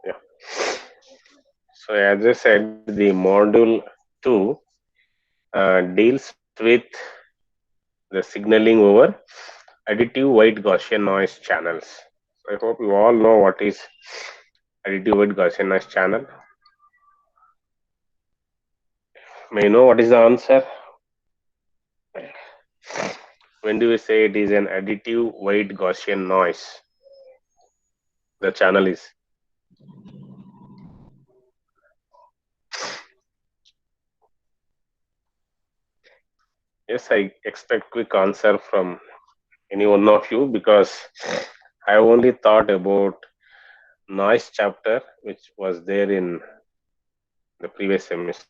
Yeah. So as I said, the module 2 deals with the signaling over additive white Gaussian noise channels. So I hope you all know what is additive white Gaussian noise channel. May you know what is the answer? When do we say it is an additive white Gaussian noise? The channel is. Yes, I expect quick answer from any one of you because I only thought about noise chapter which was there in the previous semester.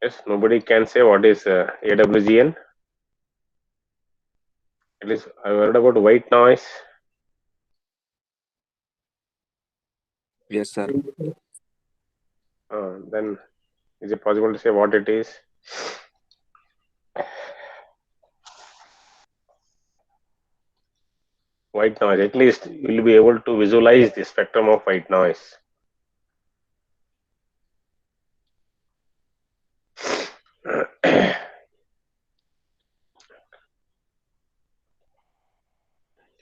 Yes, nobody can say what is AWGN. At least I heard about white noise. Yes, sir. Then is it possible to say what it is? White noise. At least you will be able to visualize the spectrum of white noise.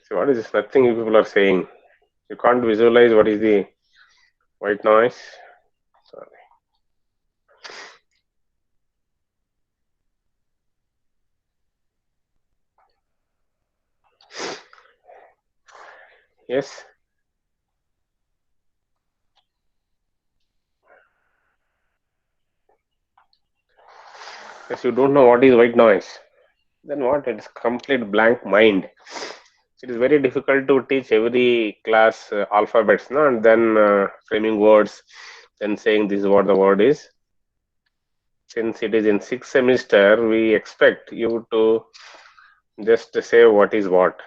So what is this? Nothing you people are saying. You can't visualize what is the white noise. Sorry. Yes. Yes, you don't know what is white noise. Then what? It's complete blank mind. It is very difficult to teach every class alphabets, no? And then framing words, then saying this is what the word is. Since it is in sixth semester, we expect you to just say what is what.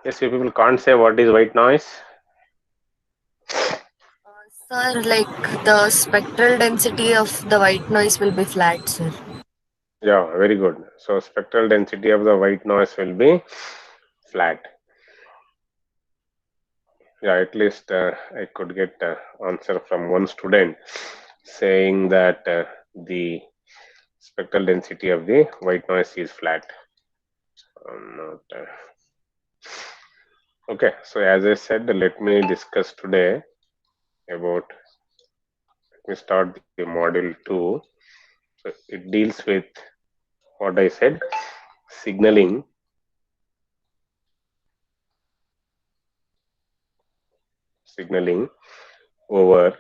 Yes, you people can't say what is white noise. Sir, like the spectral density of the white noise will be flat, sir. Yeah, very good. So spectral density of the white noise will be flat. Yeah, at least I could get answer from one student saying that the spectral density of the white noise is flat. Not, okay, so as I said, let me discuss today about, let me start the module 2. So it deals with what I said, signaling, signaling over,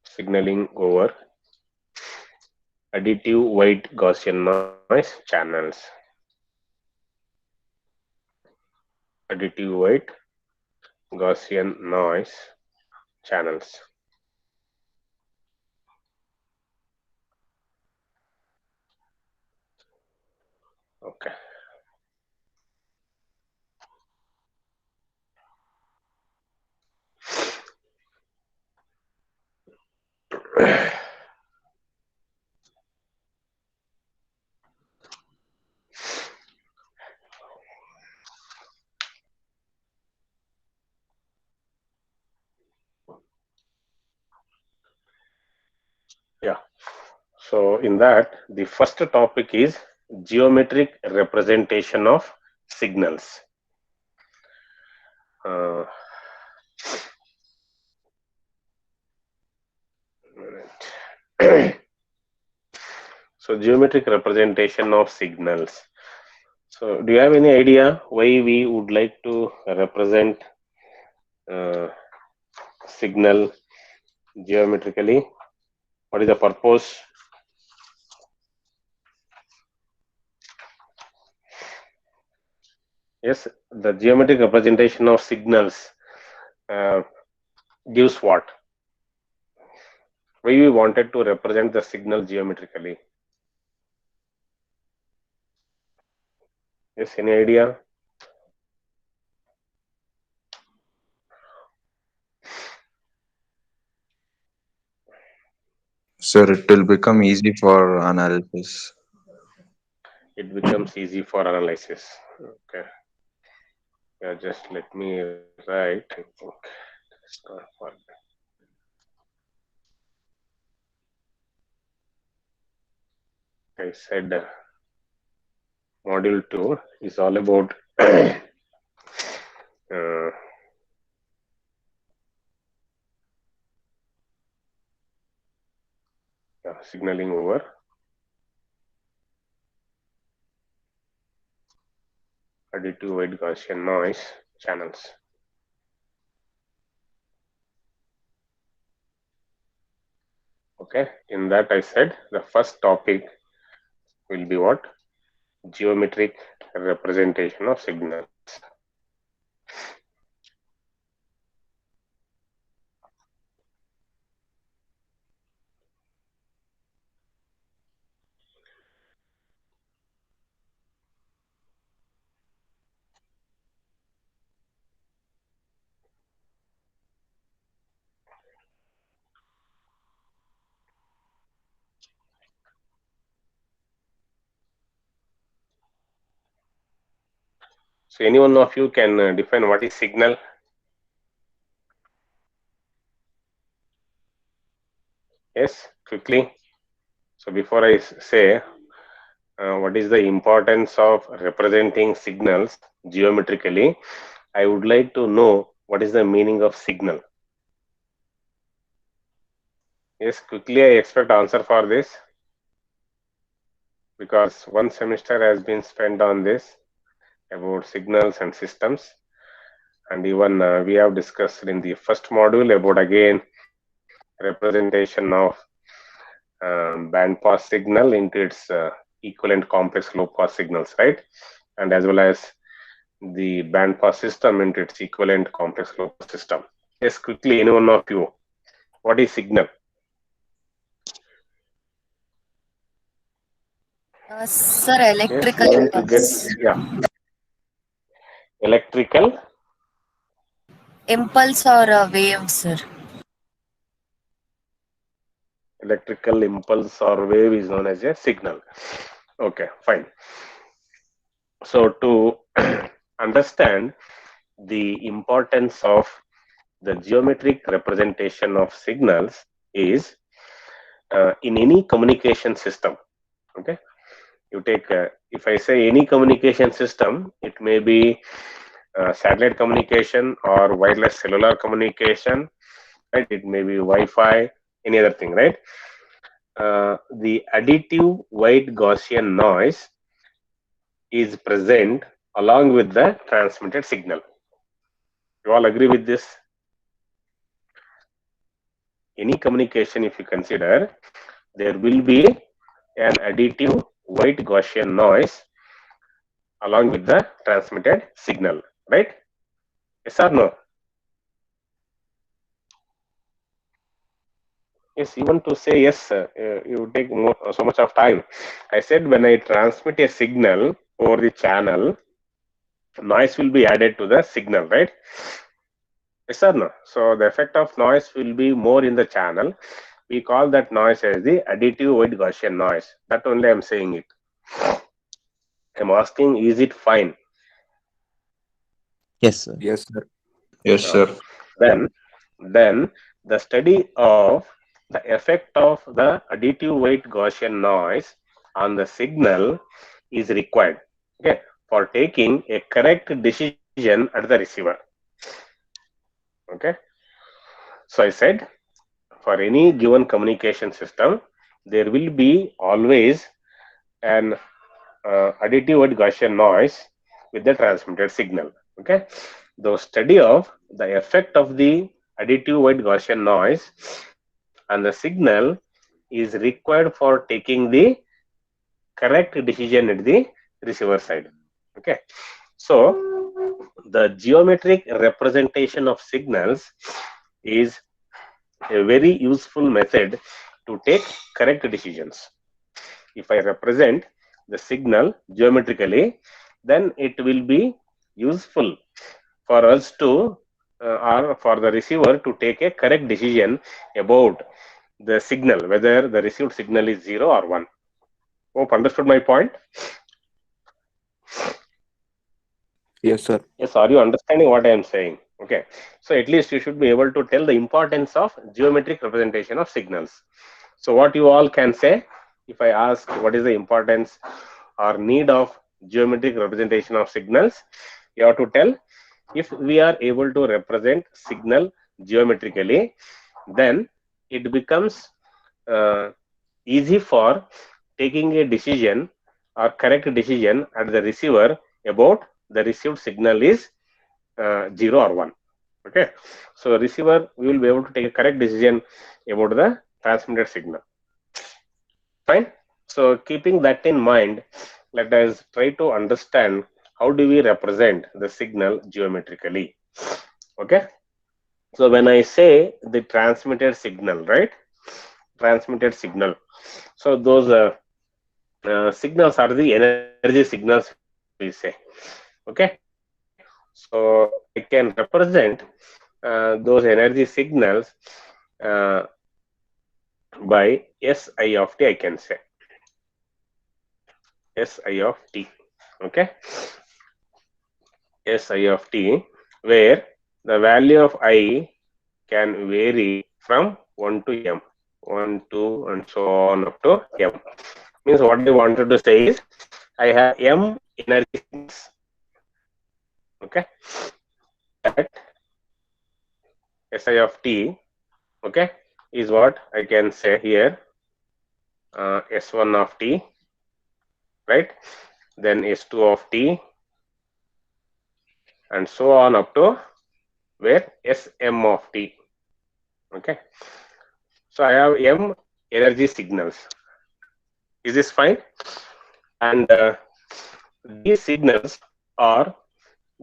signaling over additive white Gaussian noise channels. Additive white Gaussian noise channels. Okay. Yeah. So in that, the first topic is geometric representation of signals. Uh, so geometric representation of signals. So do you have any idea why we would like to represent uh, signal geometrically? What is the purpose? Yes, the geometric representation of signals uh, gives what? Why we wanted to represent the signal geometrically? Yes, any idea? Sir, it will become easy for analysis. It becomes easy for analysis. Okay, yeah, just let me write. I think it's not for I said module 2 is all about signaling over additive wide Gaussian noise channels. Okay, in that I said the first topic will be what? Geometric representation of signals. So any one of you can define what is signal? Yes, quickly. So before I say what is the importance of representing signals geometrically, I would like to know what is the meaning of signal. Yes, quickly I expect answer for this because one semester has been spent on this about signals and systems, and even we have discussed in the first module about again representation of band pass signal into its equivalent complex low pass signals, right? And as well as the band pass system into its equivalent complex low pass system. Yes, quickly, any one of you, what is signal? Sir, Yes, electrical even to get, impulse. yeah, electrical, Impulse or a wave, sir. electrical impulse or wave is known as a signal. Okay, fine. So to understand the importance of the geometric representation of signals is in any communication system. Okay, you take if I say any communication system, it may be satellite communication or wireless cellular communication, right? It may be Wi-Fi, any other thing, right? The additive white Gaussian noise is present along with the transmitted signal. You all agree with this? Any communication, if you consider, there will be an additive white Gaussian noise along with the transmitted signal, right? Yes or no? Yes, even to say yes, you take so much of time. I said when I transmit a signal over the channel, noise will be added to the signal, right? Yes or no? So the effect of noise will be more in the channel. We call that noise as the additive white Gaussian noise. That only I'm saying it. I'm asking, is it fine? Yes, sir. Yes, sir. Yes, Uh, sir. then the study of the effect of the additive white Gaussian noise on the signal is required, okay, for taking a correct decision at the receiver. Okay, so I said for any given communication system, there will be always an additive white Gaussian noise with the transmitted signal. Okay, the study of the effect of the additive white Gaussian noise and the signal is required for taking the correct decision at the receiver side. Okay, so the geometric representation of signals is a very useful method to take correct decisions. If I represent the signal geometrically, then it will be useful for us to or for the receiver to take a correct decision about the signal, whether the received signal is 0 or 1. Hope understood my point? Yes, sir. Yes, are you understanding what I am saying? Okay, so at least you should be able to tell the importance of geometric representation of signals. So what you all can say, if I ask what is the importance or need of geometric representation of signals, you have to tell, if we are able to represent signal geometrically, then it becomes easy for taking a decision or correct decision at the receiver about the received signal is 0 or 1. Okay, so receiver, we will be able to take a correct decision about the transmitted signal. Fine. So keeping that in mind, let us try to understand how do we represent the signal geometrically. Okay, so when I say the transmitted signal, right, transmitted signal, so those signals are the energy signals, we say. Okay, so I can represent those energy signals uh, by Si of t, I can say Si of t. Okay, Si of t, where the value of I can vary from 1 to m, 1, 2, and so on up to m. Means what I wanted to say is I have m energy signals. Okay, that Si of t, okay, is what I can say here, S1 of t, right, then S2 of t, and so on up to where Sm of t. Okay, so I have m energy signals. Is this fine? And these signals are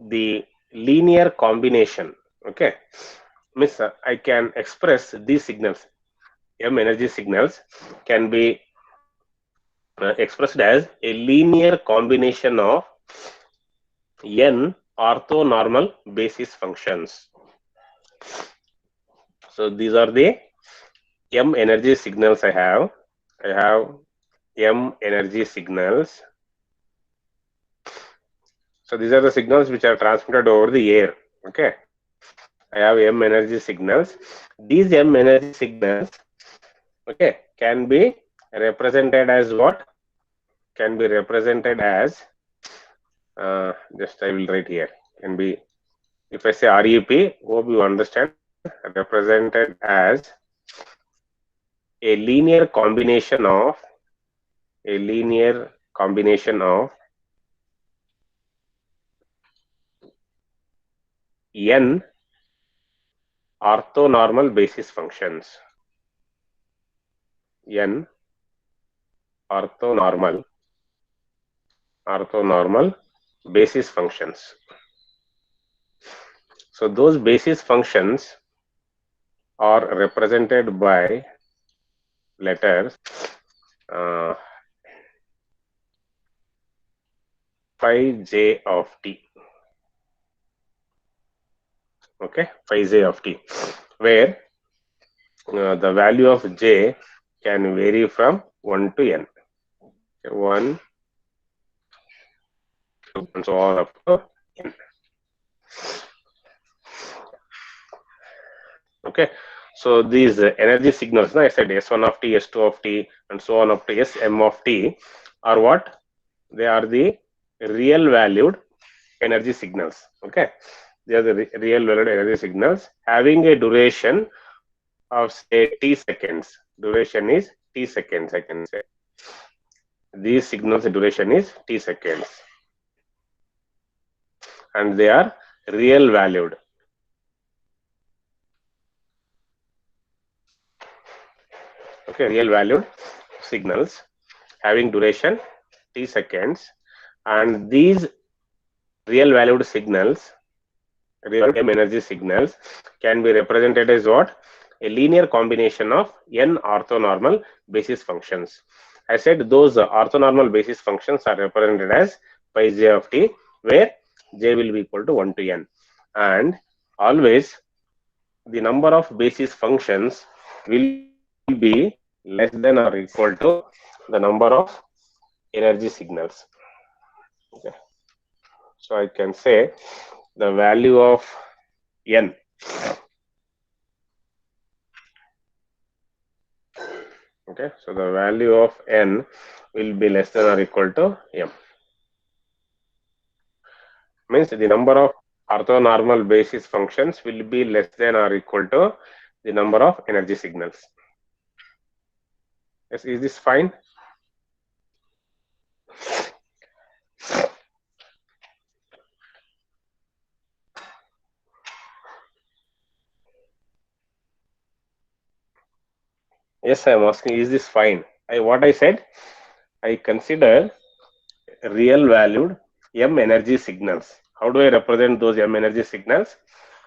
the linear combination. Okay, means I can express these signals, m energy signals can be expressed as a linear combination of n orthonormal basis functions. So these are the m energy signals I have. I have m energy signals. So these are the signals which are transmitted over the air. Okay, I have m energy signals. These m energy signals, okay, can be represented as what? Can be represented as just I will write here. Can be, if I say REP, hope you understand, represented as a linear combination of n orthonormal basis functions. N orthonormal basis functions. So those basis functions are represented by letters phi j of t. Okay, phi j of t, where the value of j can vary from 1 to n. 1, 2, and so on up to n. Okay, so these energy signals, I said S1 of t, S2 of t, and so on up to Sm of t, are what? They are the real valued energy signals. Okay, they are the real valued energy signals having a duration of say t seconds. Duration is t seconds, I can say. These signals duration is t seconds, and they are real valued. Okay, real valued signals having duration t seconds, and these real valued signals real m energy signals can be represented as what? A linear combination of n orthonormal basis functions. I said those orthonormal basis functions are represented as pi j of t, where j will be equal to 1 to n, and always the number of basis functions will be less than or equal to the number of energy signals. Okay. So I can say the value of n, okay, so the value of n will be less than or equal to m, means the number of orthonormal basis functions will be less than or equal to the number of energy signals. Yes, is this fine? Yes, I am asking, is this fine? What I said, I consider real valued m energy signals. How do I represent those m energy signals?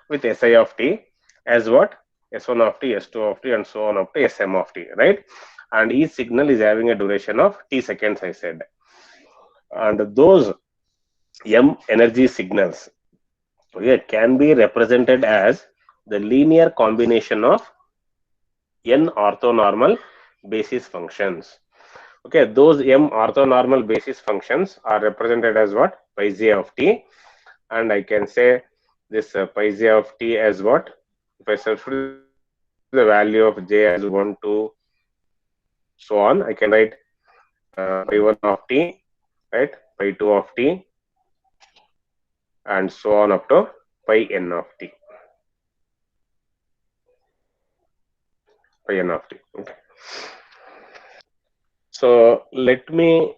With Si of t as what? S1 of t, S2 of t, and so on up to Sm of t, right? And each signal is having a duration of t seconds, I said. And those m energy signals, okay, can be represented as the linear combination of n orthonormal basis functions. Okay, those m orthonormal basis functions are represented as what? Pi j of t, and I can say this pi j of t as what? If I substitute the value of j as 1 to so on, I can write pi 1 of t, right? Pi 2 of t, and so on up to pi n of t, pi n of t. Okay. So let me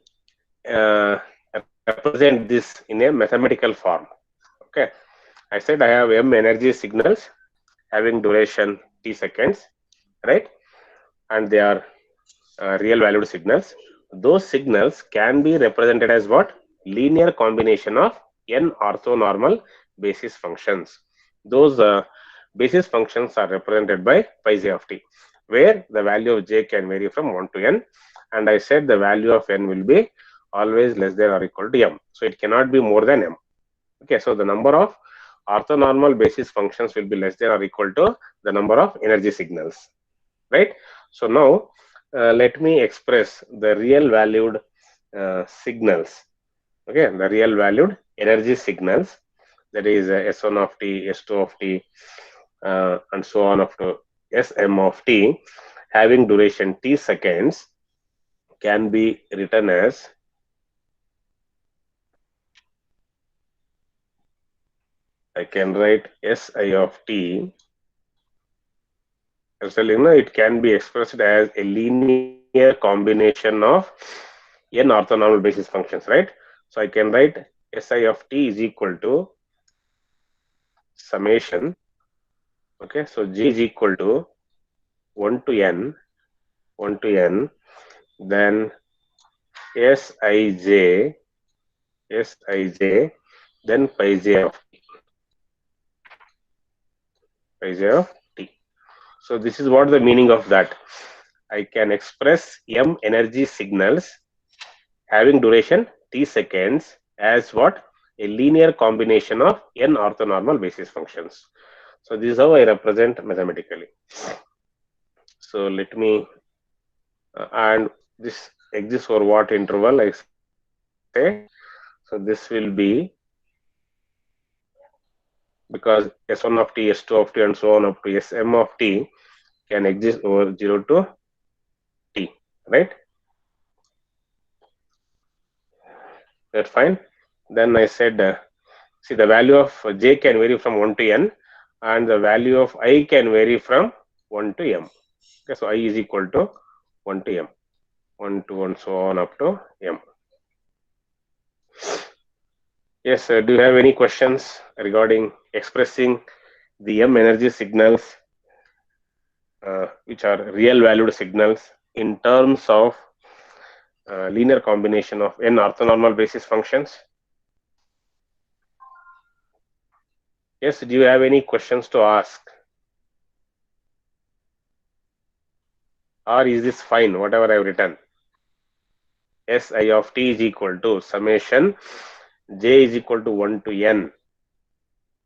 represent this in a mathematical form. Okay, I said I have m energy signals having duration t seconds, right? And they are real valued signals. Those signals can be represented as what? Linear combination of n orthonormal basis functions. Those basis functions are represented by pi j of t, where the value of j can vary from 1 to n, and I said the value of n will be always less than or equal to m. So it cannot be more than m. Okay, so the number of orthonormal basis functions will be less than or equal to the number of energy signals, right? So now let me express the real valued signals. Okay, the real valued energy signals, that is S1 of t, S2 of t, and so on up to Sm of t, having duration t seconds, can be written as I can write Si of t. So, it can be expressed as a linear combination of n orthonormal basis functions, right? So I can write Si of t is equal to summation. Okay, so j is equal to 1 to n, 1 to n, then Sij, Sij, then pi j of t, pi j of t. So this is what the meaning of that. I can express m energy signals having duration t seconds as what? A linear combination of n orthonormal basis functions. So this is how I represent mathematically. So let me and this exists for what interval, I say. So this will be, because S1 of t, S2 of t, and so on up to Sm of t can exist over 0 to t, right? That's fine. Then I said, see, the value of j can vary from 1 to n, and the value of I can vary from 1 to m. Okay, so I is equal to 1 to m, 1 to 1, so on up to m. Yes, do you have any questions regarding expressing the m energy signals, which are real valued signals, in terms of linear combination of n orthonormal basis functions? Yes, do you have any questions to ask? Or is this fine, whatever I have written? Si of t is equal to summation j is equal to 1 to n,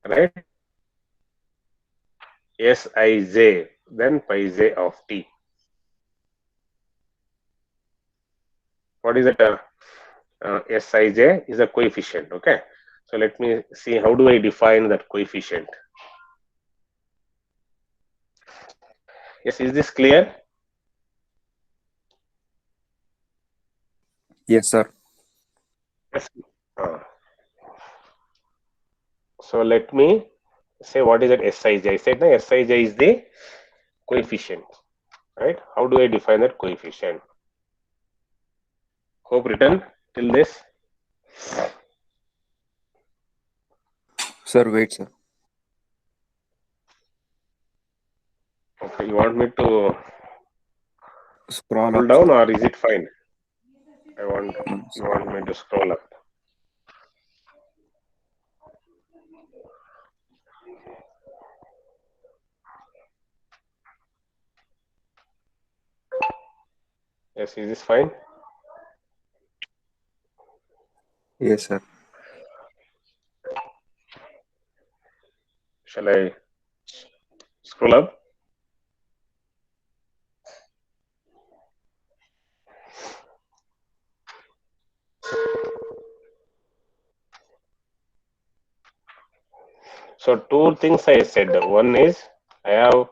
right? Sij, then pi j of t. What is that? Sij is a coefficient, okay? So let me see, how do I define that coefficient? Yes, is this clear? Yes, sir. Yes. So let me say what is that Sij. I said no, Sij is the coefficient, right? How do I define that coefficient? Hope written till this. Sir, wait, sir. Okay, you want me to Scroll scroll up, down sir. or is it fine? No, You sir. want me to scroll up. Yes, is this fine? Yes, sir. Shall I scroll up? So two things I said. One is I have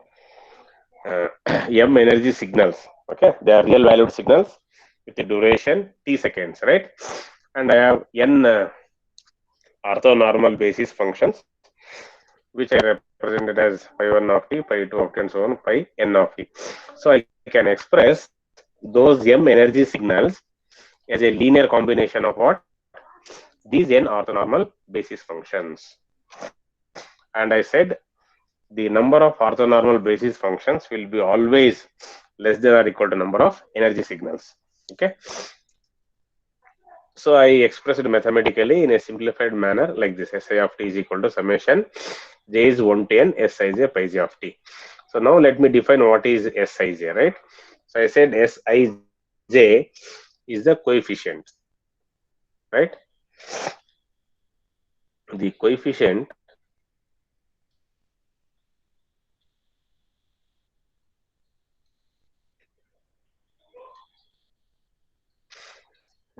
m energy signals. Okay, they are real valued signals with a duration t seconds, right? And I have n orthonormal basis functions, which I represented as pi 1 of t, pi 2 of t, and so on, pi n of t. So I can express those m energy signals as a linear combination of what? These n orthonormal basis functions. And I said the number of orthonormal basis functions will be always less than or equal to number of energy signals. Okay. So I expressed it mathematically in a simplified manner like this: Si of t is equal to summation j is 1 to n Sij pi j of t. So now let me define what is Sij, right? So I said Sij is the coefficient, right? The coefficient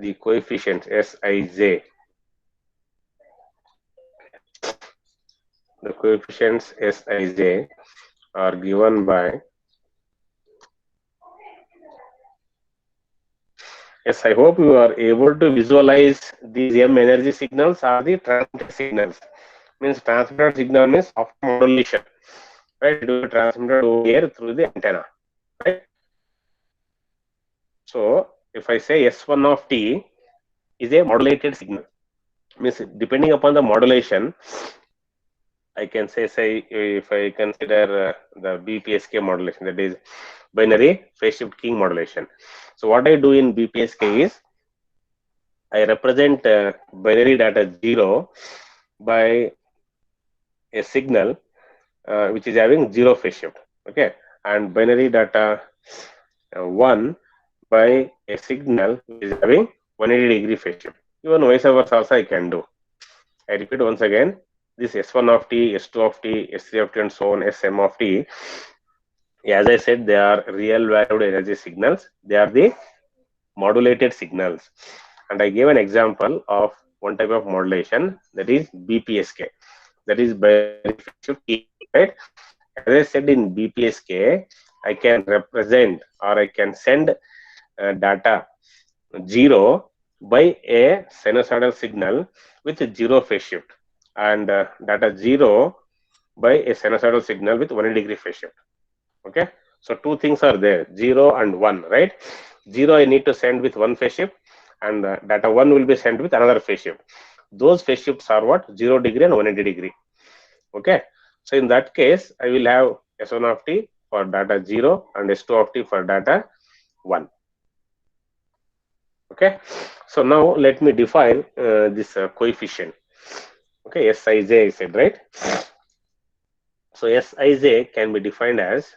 Sij, the coefficients Sij are given by, yes, I hope you are able to visualize these m energy signals are the transmitted signals. Means transmitted signal means after modulation, right? It will be transmitted over air through the antenna, right? So if I say S1 of t is a modulated signal, means depending upon the modulation, I can say if I consider the BPSK modulation, that is binary phase shift keying modulation. So what I do in BPSK is I represent binary data 0 by a signal which is having 0 phase shift, okay, and binary data 1 by a signal which is having 180-degree phase shift. Even vice versa also I can do. I repeat once again, this S1 of t, S2 of t, S3 of t, and so on, Sm of t. As I said, they are real valued energy signals. They are the modulated signals. And I gave an example of one type of modulation, that is BPSK, that is binary phase shift keying, right? As I said, in BPSK, I can represent or I can send data 0 by a sinusoidal signal with 0 phase shift, and data 0 by a sinusoidal signal with 180-degree phase shift. Okay, so two things are there, 0 and 1, right? 0 I need to send with one phase shift, and data 1 will be sent with another phase shift. Those phase shifts are what? 0 degree and 180-degree. Okay, so in that case, I will have S1 of t for data 0 and S2 of t for data 1. Okay, so now let me define this coefficient. Okay, Sij I said, right? So Sij can be defined as,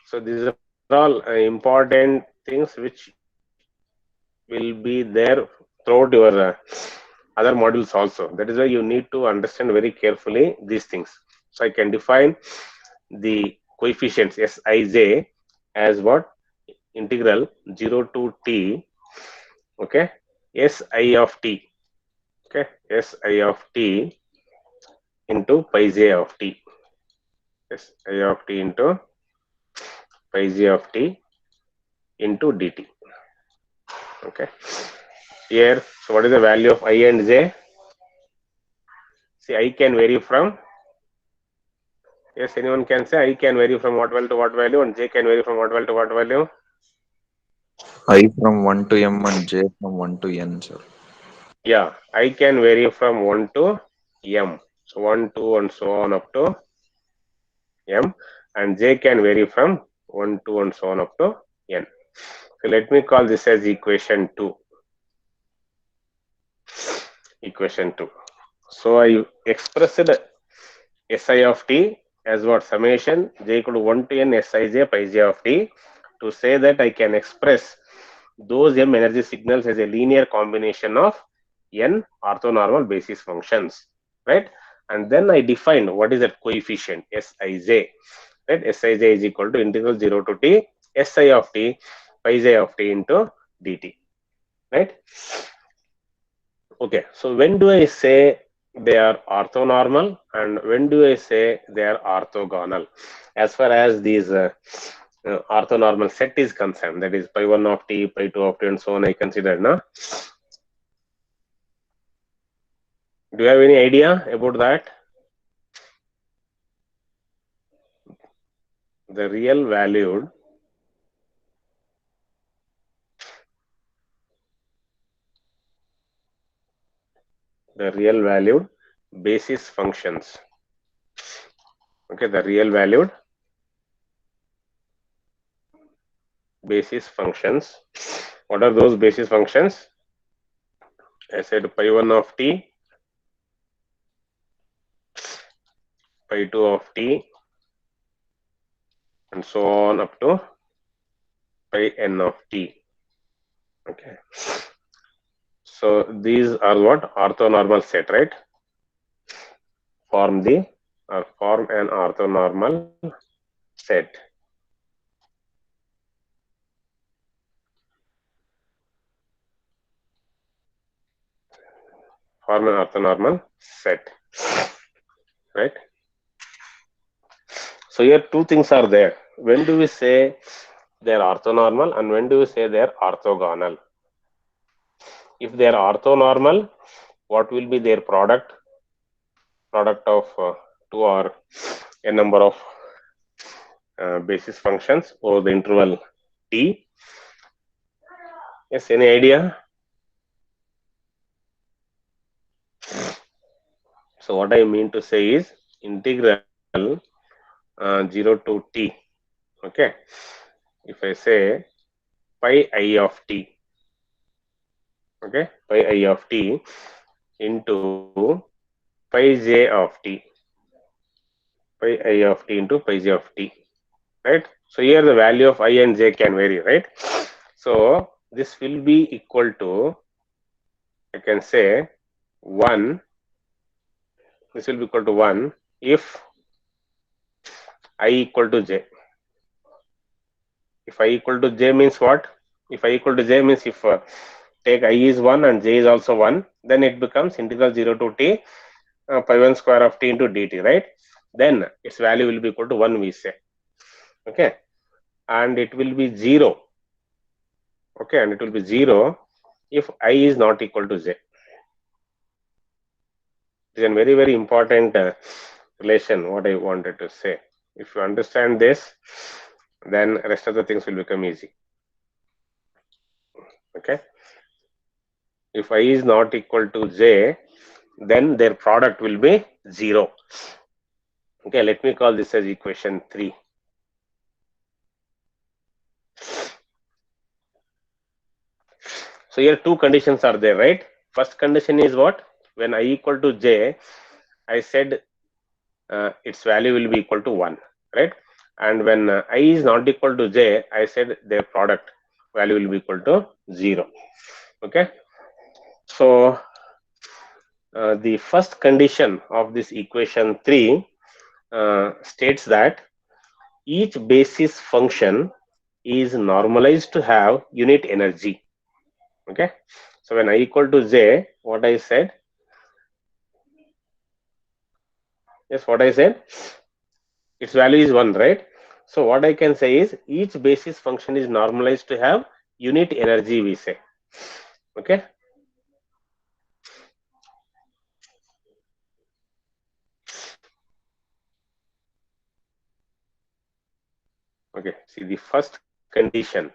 so these are all important things which will be there throughout your other modules also. That is why you need to understand very carefully these things. So I can define the coefficients Sij as what? Integral 0 to t, okay, Si of t, okay, Si of t into pi j of t, Si of t into pi j of t into dt. Okay, here, so what is the value of I and j? See, I can vary from, yes, anyone can say I can vary from what value to what value, and j can vary from what value to what value? I from 1 to m and j from 1 to n, sir. Yeah, I can vary from 1 to m. So 1, 2, and so on up to m, and j can vary from 1, 2, and so on up to n. So let me call this as equation 2. Equation 2. So I expressed Si of t as what? Summation j equal to 1 to n Sij pi j of t, to say that I can express those m energy signals as a linear combination of n orthonormal basis functions, right? And then I define what is that coefficient Sij, right? Sij is equal to integral 0 to t Si of t pi j of t into dt, right? Okay, so when do I say they are orthonormal and when do I say they are orthogonal? As far as these orthonormal set is concerned, that is pi 1 of t, pi 2 of t, and so on, I consider. Na? Do you have any idea about that? The real valued basis functions. Okay, the real valued basis functions. What are those basis functions? I said pi 1 of t, pi 2 of t, and so on up to pi n of t. Okay. So these are what? Orthonormal set, right? Form an orthonormal set. Form an orthonormal set, right? So here two things are there. When do we say they are orthonormal and when do we say they are orthogonal? If they are orthonormal, what will be their product? Product of two or a number of basis functions over the interval t. Yes, any idea? So what I mean to say is integral 0 to t. Okay, if I say pi I of t, okay, pi I of t into pi j of t, pi I of t into pi j of t, right? So here the value of I and j can vary, right? So this will be equal to, I can say 1, this will be equal to 1 if I equal to j. If I equal to j means what? If I equal to j means if take I is 1 and j is also 1, then it becomes integral 0 to t pi 1 square of t into dt, right? Then its value will be equal to 1, we say. Okay, and it will be 0. Okay, and it will be 0 if I is not equal to j. It is a very, very important relation, what I wanted to say. If you understand this, then rest of the things will become easy. Okay, if I is not equal to j, then their product will be 0. Okay, let me call this as equation 3. So here two conditions are there, right? First condition is what? When I equal to j, I said its value will be equal to 1, right? And when I is not equal to j, I said their product value will be equal to 0. Okay, so the first condition of this equation 3 states that each basis function is normalized to have unit energy. Okay, so when I equal to j, what I said, yes, what I said, its value is 1, right? So what I can say is each basis function is normalized to have unit energy, we say. Okay, okay, see the first condition,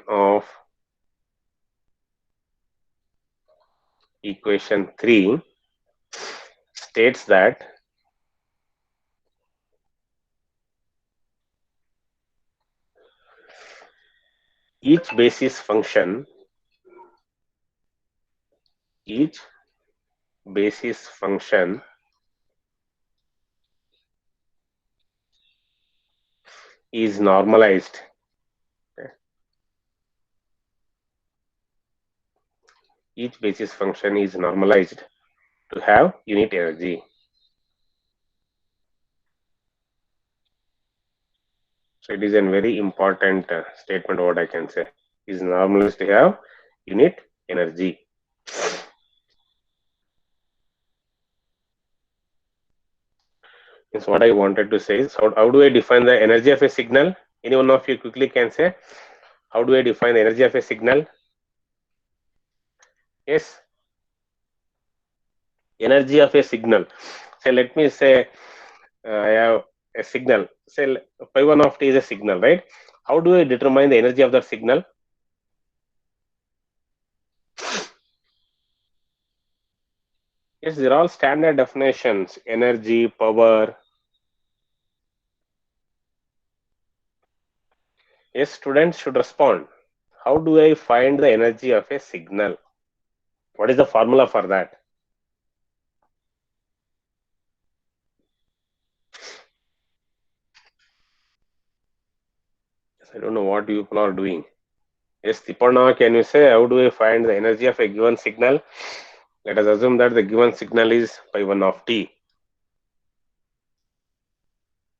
of equation 3 states that each basis function each basis function is normalized. Okay. Each basis function is normalized to have unit energy. So it is a very important statement. What I can say is normalized to have unit energy. Is what I wanted to say is how do I define the energy of a signal? Any one of you quickly can say how do I define the energy of a signal? Yes, energy of a signal. So let me say I have a signal. Say pi 1 of t is a signal, right? How do I determine the energy of that signal? Yes, they're all standard definitions. Energy, power. Yes, students should respond. How do I find the energy of a signal? What is the formula for that? Yes, I don't know what you people are doing. Yes, Tipana, can you say how do I find the energy of a given signal? Let us assume that the given signal is pi 1 of t.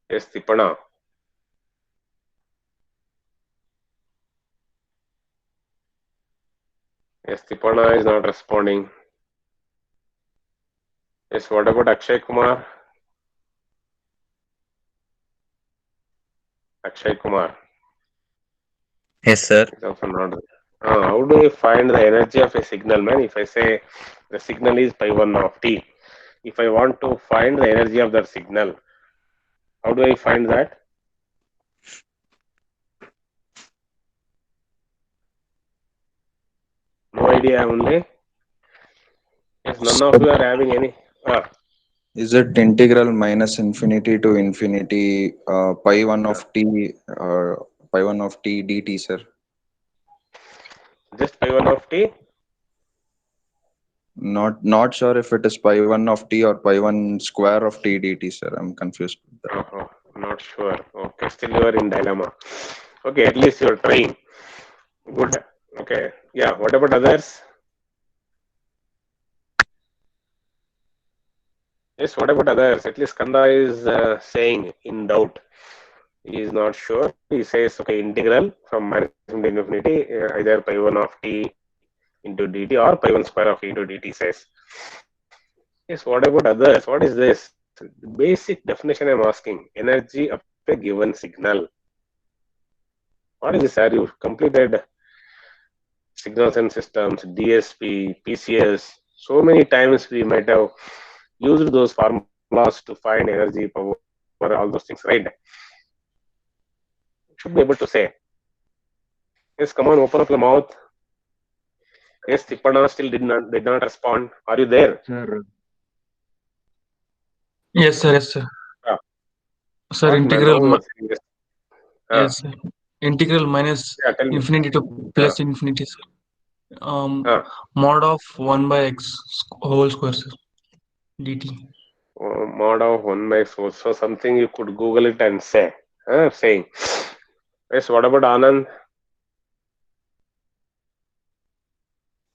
Yes, Tipana. Yes, Tipana is not responding. Yes, what about Akshay Kumar? Akshay Kumar Yes, sir. is also not. How do I find the energy of a signal, man? If I say the signal is pi 1 of t, if I want to find the energy of that signal, how do I find that? No idea only. Yes, none of you are having any. Is it integral minus infinity to infinity pi 1 Uh, of t pi 1 of t dt, sir? just pi 1 of t. Not sure if it is pi 1 of t or pi 1 square of t dt, sir. I'm confused with that. Not sure. Okay, still you are in dilemma. Okay, at least you are trying. Good. Okay. Yeah. What about others? Yes. What about others? At least Kanda is saying in doubt. He is not sure. He says, okay, integral from minus infinity to infinity, either pi 1 of t into dt or pi 1 square of e into dt says. Yes, what about others? What is this? Basic definition I'm asking. Energy of a given signal. What is this? Are you completed signals and systems, DSP, PCS? So many times we might have used those formulas to find energy, power, all those things, right? Should be able to say. Yes, come on, open up your mouth. Yes, Tippana still did not respond. Are you there? Sir, Yes, sir. Yes, sir. Ah, Sir, what man? Now integral, you are saying this. Ah, yes, sir. Integral minus yeah, tell me. infinity to Ah, plus infinity, sir. Ah, Mod of 1 by x whole square, sir. Dt. mod of 1 by 4. So something you could Google it and say. Saying. Yes, what about Anand?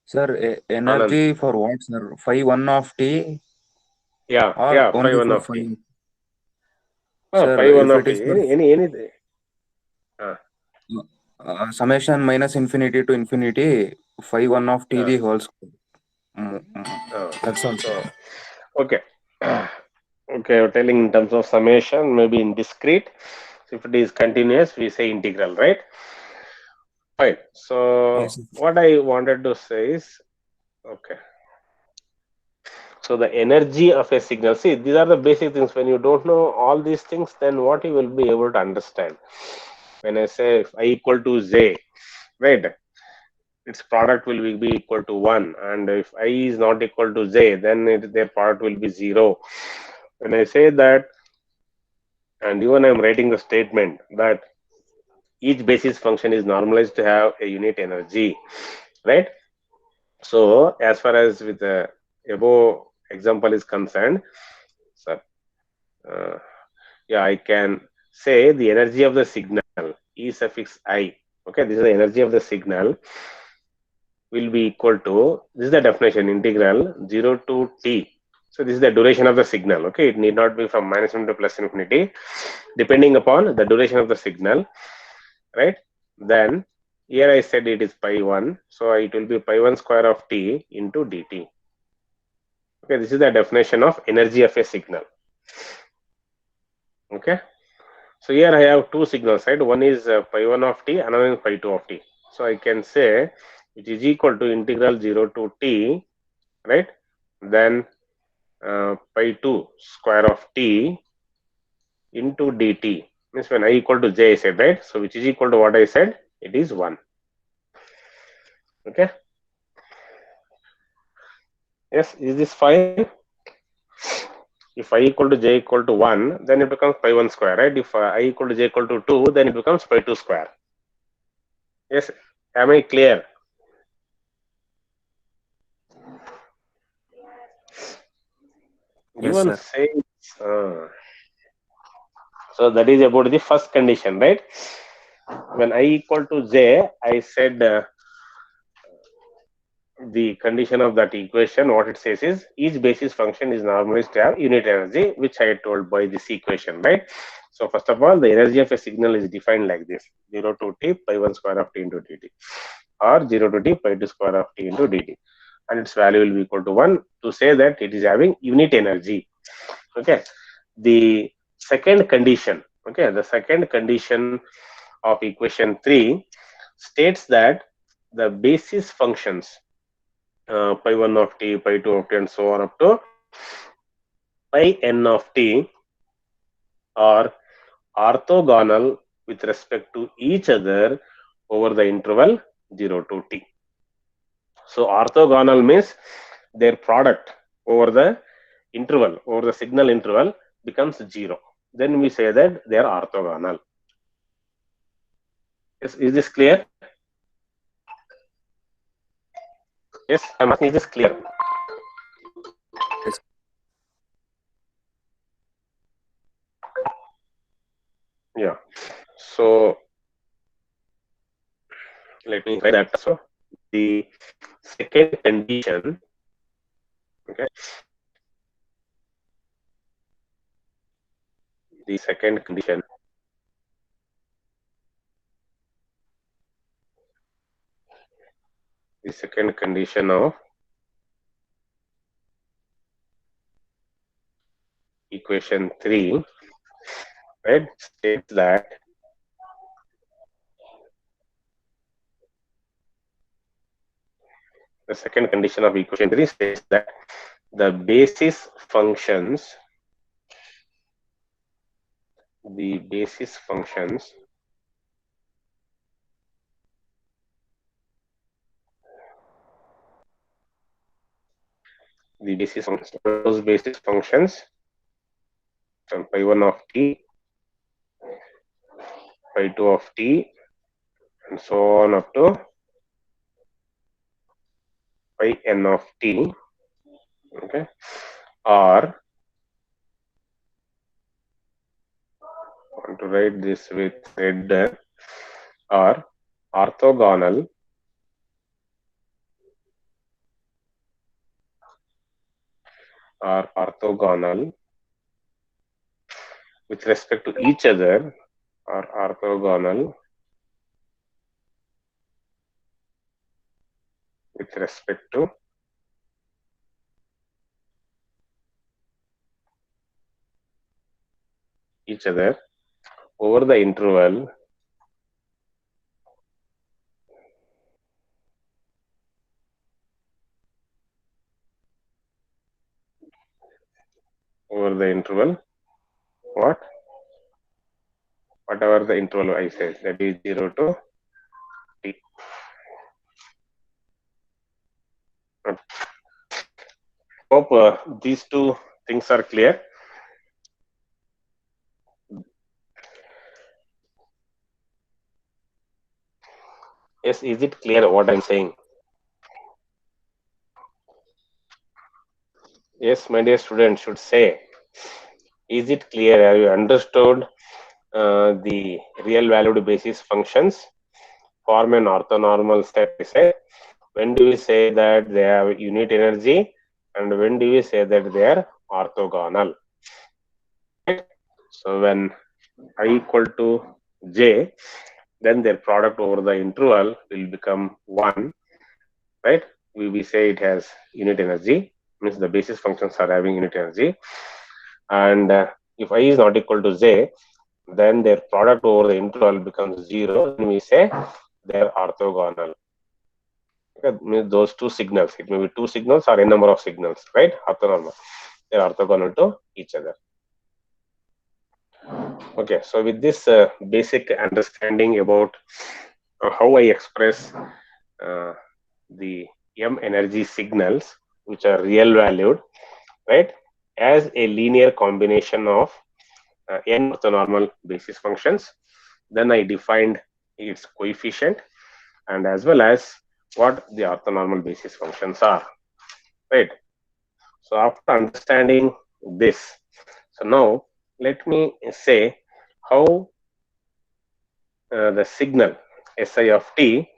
Sir, Anand. energy for what, sir? Phi 1 of t Yeah, or yeah, phi only 1 for of t. phi? Phi Sir, 1 if of it t. is for Anything. Ah, summation minus infinity to infinity, phi 1 of t ah, the whole square. That's all, sir. so, okay. Okay, you're telling in terms of summation, maybe in discrete. If it is continuous, we say integral, right? Fine. So Yes, sir. what I wanted to say is, okay. So the energy of a signal. See, these are the basic things. When you don't know all these things, then what you will be able to understand. When I say if I equal to Z, right? Its product will be equal to 1, and if I is not equal to Z, then their product will be 0. When I say that, and even I'm writing the statement that each basis function is normalized to have a unit energy, right? So as far as with the above example is concerned, so, uh, yeah, I can say the energy of the signal E suffix I. Okay, this is the energy of the signal will be equal to, this is the definition, integral 0 to t. So this is the duration of the signal. Okay, it need not be from minus infinity to plus infinity, depending upon the duration of the signal, right? Then here I said it is pi 1, so it will be pi 1 square of t into dt. Okay, this is the definition of energy of a signal. Okay, so here I have two signals, right? One is pi 1 of t, another is pi 2 of t. So I can say which is equal to integral 0 to t, right? Then pi 2 square of t into dt, means when I equal to j I said, right? So which is equal to what I said, it is 1. Okay, yes, is this fine? If I equal to j equal to 1, then it becomes pi 1 square, right? If I equal to j equal to 2, then it becomes pi 2 square. Yes, am I clear? Yes, Given sir. says, so that is about the first condition, right? When I equal to j, I said the condition of that equation, what it says is each basis function is normalized to have unit energy, which I told by this equation, right? So first of all, the energy of a signal is defined like this: 0 to t pi 1 square of t into dt, or 0 to t pi 2 square of t into dt, and its value will be equal to 1 to say that it is having unit energy. Okay, the second condition, okay, the second condition of equation 3 states that the basis functions pi 1 of t, pi 2 of t, and so on up to pi n of t are orthogonal with respect to each other over the interval 0 to t. So orthogonal means their product over the interval, over the signal interval, becomes 0. Then we say that they are orthogonal. Is this clear? Yes, I'm asking, is this clear? Yes. Yeah. So let me write that. So the second condition, okay, the second condition, the second condition of equation 3, right, states that the second condition of equation 3 states that the basis functions, the basis functions those basis functions from pi 1 of t, pi 2 of t, and so on up to by n of t, okay, or I want to write this with red, or orthogonal with respect to each other, or orthogonal with respect to each other over the interval what, whatever the interval I say, that is 0 to t. Hope these two things are clear. Yes, is it clear what I'm saying? Yes, my dear student should say, is it clear? Have you understood the real valued basis functions form an orthonormal set? I say, when do we say that they have unit energy, and when do we say that they are orthogonal? Right? So when I equal to j, then their product over the interval will become 1, right? We say it has unit energy, means the basis functions are having unit energy. And if I is not equal to j, then their product over the interval becomes 0, then we say they are orthogonal. Okay, means those two signals, it may be two signals or a number of signals, right? Orthonormal. They are orthogonal to each other. Okay, so with this basic understanding about how I express the m energy signals, which are real valued, right, as a linear combination of n orthonormal basis functions, then I defined its coefficient and as well as what the orthonormal basis functions are, right? So after understanding this, so now let me say how the signal Si of t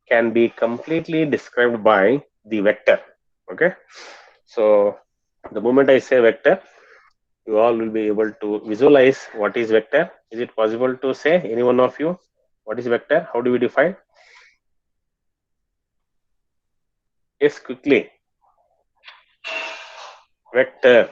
can be completely described by the vector. Okay, so the moment I say vector, you all will be able to visualize what is vector. Is it possible to say, any one of you, what is vector? How do we define? Yes, quickly. Vector.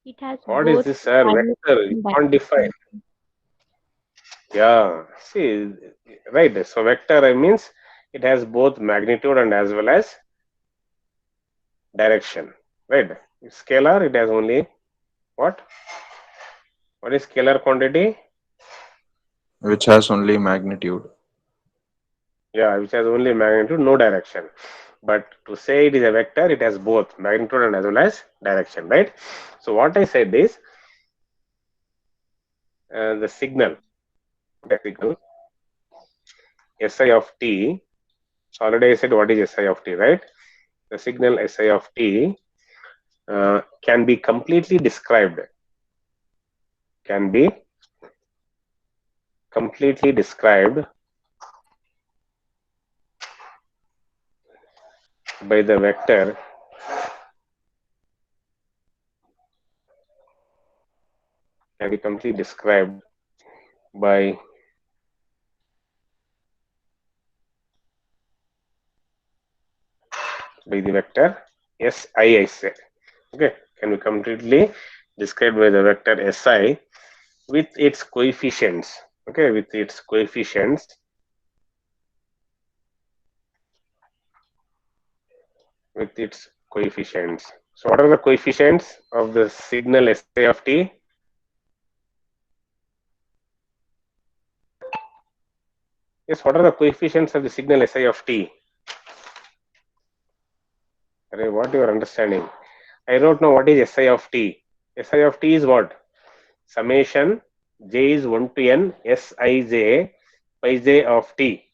It has What is both this, sir? magnitude Vector. You and can't define. direction. Yeah. See, right. So vector means it has both magnitude and as well as direction. Right. Scalar, it has only what? What is scalar quantity? which has only magnitude. Yeah, which has only magnitude, no direction. But to say it is a vector, it has both magnitude and as well as direction, right? So what I said is the signal Si of t. Already I said what is Si of t, right? The signal Si of t can be completely described. Can be completely described by the vector can be completely described by the vector Si, I say. Okay, can be completely described by the vector Si with its coefficients. Okay, with its coefficients. With its coefficients. So what are the coefficients of the signal Si of t? Yes, what are the coefficients of the signal Si of t? What you are understanding? I don't know what is Si of t. Si of t is what? Summation j is 1 to n Sij pi j of t.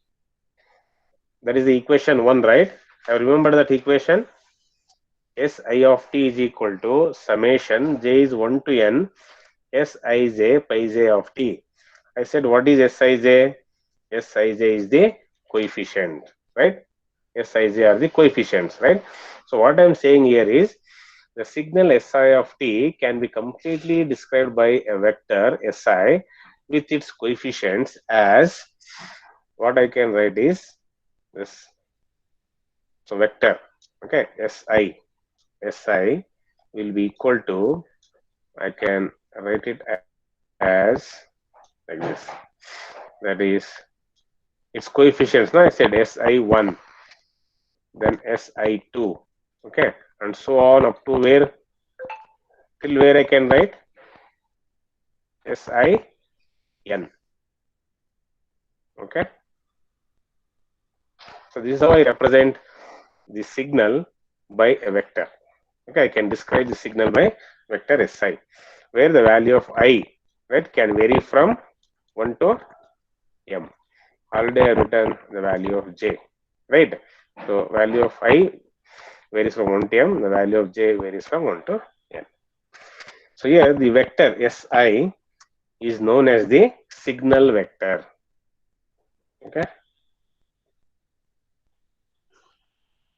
That is the equation 1, right? I remember that equation. Si of t is equal to summation j is 1 to n Sij pi j of t. I said, what is Sij? Sij is the coefficient, right? Sij are the coefficients, right? So what I am saying here is the signal Si of t can be completely described by a vector Si with its coefficients as what I can write is this. So vector, okay, Si will be equal to, I can write it as like this. That is its coefficients. Now I said Si1, then Si2, okay, and so on up to where, till where I can write Sin, okay. So this is how I represent the signal by a vector. Okay, I can describe the signal by vector Si, where the value of I, right, can vary from 1 to m. Already I have written the value of j, right? So value of I varies from 1 to m, the value of j varies from 1 to n. So here the vector Si is known as the signal vector. Okay.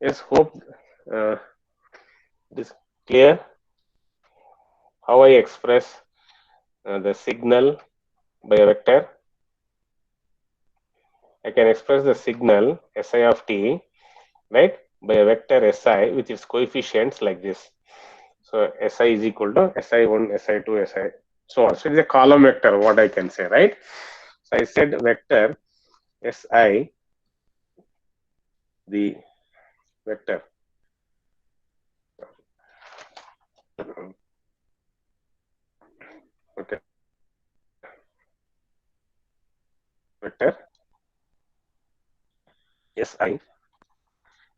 Yes, hope it is clear how I express the signal by a vector. I can express the signal Si of t, right, by a vector Si with its coefficients like this. So Si is equal to Si1, Si2, Si, so on. So it is a column vector, what I can say, right? So I said vector Si, the vector okay, vector Si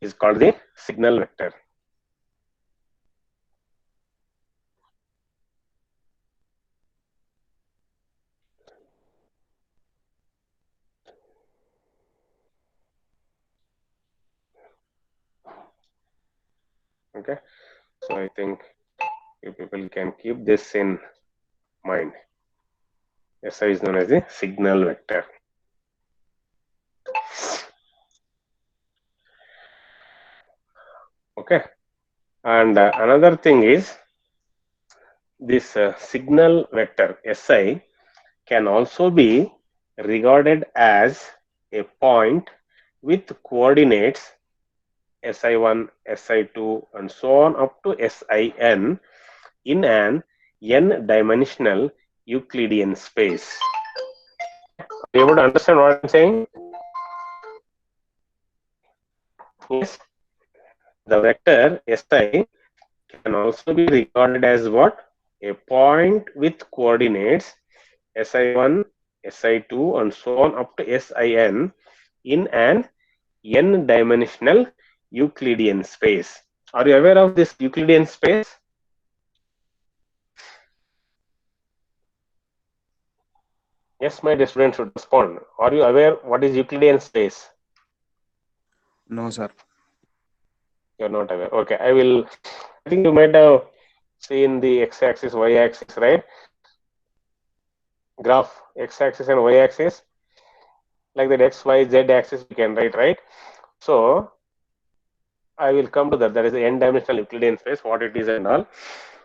is called the signal vector. Okay, so I think you people can keep this in mind. Si is known as the signal vector. Okay, and another thing is this signal vector Si can also be regarded as a point with coordinates Si1, Si2, and so on up to Sin in an n-dimensional Euclidean space. Are you able to understand what I'm saying? Yes, the vector Si can also be regarded as what? A point with coordinates Si1, Si2, and so on up to Sin in an n-dimensional Euclidean space. Are you aware of this Euclidean space? Yes, my dear students should respond. Are you aware what is Euclidean space? No, sir. You're not aware. Okay, I think you might have seen the x-axis, y-axis, right? Graph x-axis and y-axis. Like that x, y, z axis we can write, right? So I will come to that. That is the n-dimensional Euclidean space, what it is and all.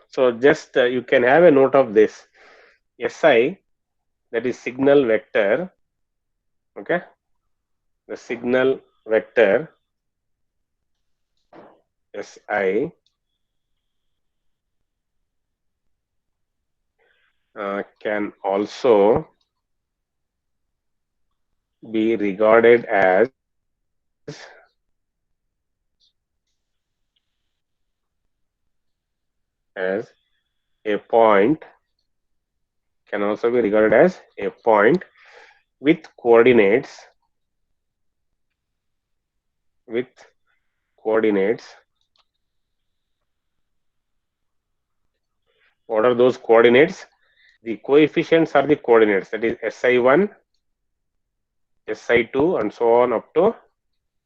So just you can have a note of this. Si, that is signal vector. Okay, the signal vector Si can also be regarded as a point, can also be regarded as a point with coordinates What are those coordinates? The coefficients are the coordinates, that is SI1, SI2 and so on up to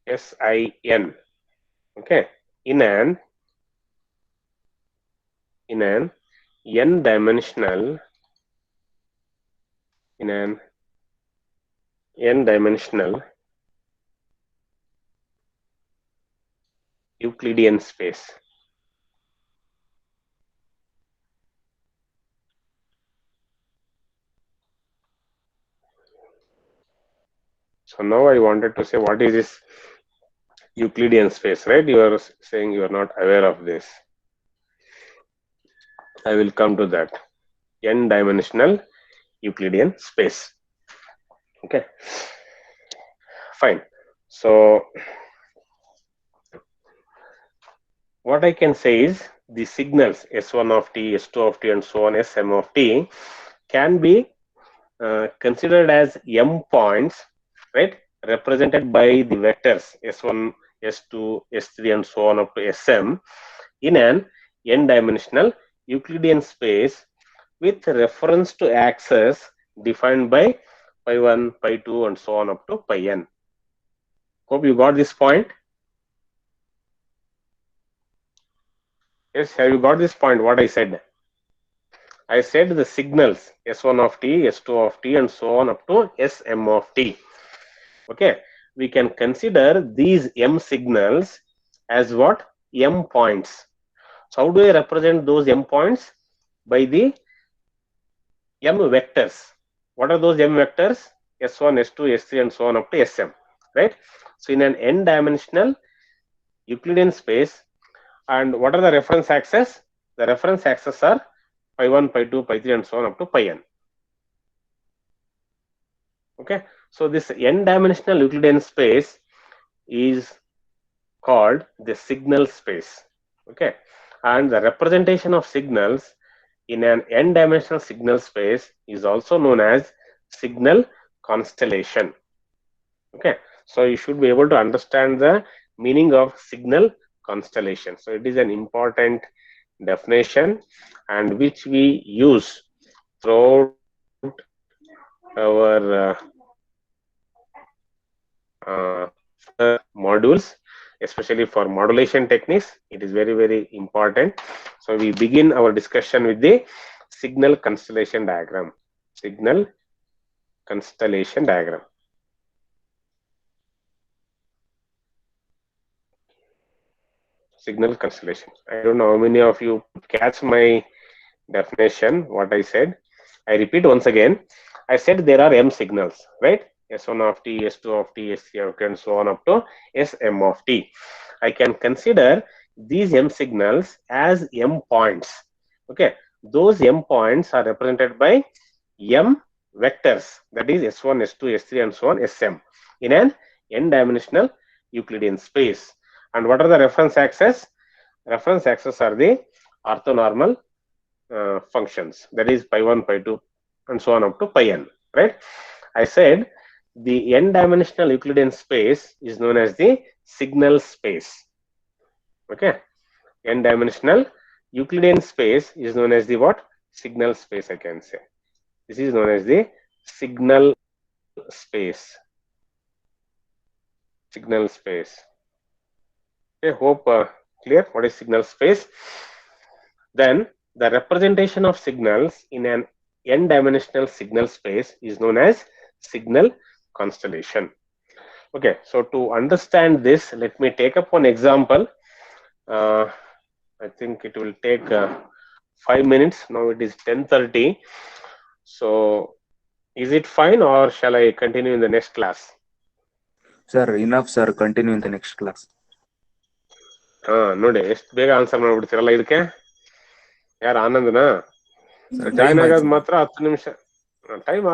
SIN. Okay, in an n dimensional Euclidean space. So now I wanted to say, what is this Euclidean space, right? You are saying you are not aware of this. I will come to that. N dimensional Euclidean space. Okay, fine. So what I can say is the signals S1 of t, S2 of t and so on, Sm of t can be considered as m points, right, represented by the vectors S1, S2, S3 and so on up to Sm in an n dimensional Euclidean space with reference to axes defined by pi 1, pi 2 and so on up to pi n. Hope you got this point. Yes, have you got this point, what I said? I said the signals S1 of t, S2 of t and so on up to Sm of t. Okay, we can consider these m signals as what? M points. So how do I represent those m points? By the m vectors. What are those m vectors? S1, S2, S3 and so on up to Sm, right? So in an n dimensional Euclidean space, and what are the reference axes? The reference axes are pi 1, pi 2, pi 3 and so on up to pi n. Okay, so this n dimensional Euclidean space is called the signal space. Okay, and the representation of signals in an n dimensional signal space is also known as signal constellation. Okay, so you should be able to understand the meaning of signal constellation. So it is an important definition and which we use throughout our modules, especially for modulation techniques. It is very, very important. So we begin our discussion with the signal constellation diagram. Signal constellation diagram. Signal constellation. I don't know how many of you catch my definition, what I said. I repeat once again. I said there are m signals, right? S1 of t, S2 of t, S3 of t and so on up to Sm of t. I can consider these m signals as m points. Okay, those m points are represented by m vectors, that is S1, S2, S3 and so on Sm in an n dimensional Euclidean space. And what are the reference axes? Reference axes are the orthonormal functions, that is pi 1, pi 2 and so on up to pi n, right? I said the n dimensional Euclidean space is known as the signal space. Okay, n dimensional Euclidean space is known as the what? Signal space, I can say. This is known as the signal space. Signal space. Okay, hope clear what is signal space. Then the representation of signals in an n dimensional signal space is known as signal constellation. Okay, so to understand this, let me take up one example. I think it will take 5 minutes. Now it is 10:30. So is it fine or shall I continue in the next class? Sir, enough, sir. Continue in the next class. ನೋಡಿ ಎಷ್ಟು ಬೇಗ answer ಮಾಡ್ಬಿಡ್ತೀರಲ್ಲ ಇದಕ್ಕೆ. ಯಾರು ಆನಂದನಾ? Join ಆಗೋದು ಮಾತ್ರ 10 ನಿಮಿಷ time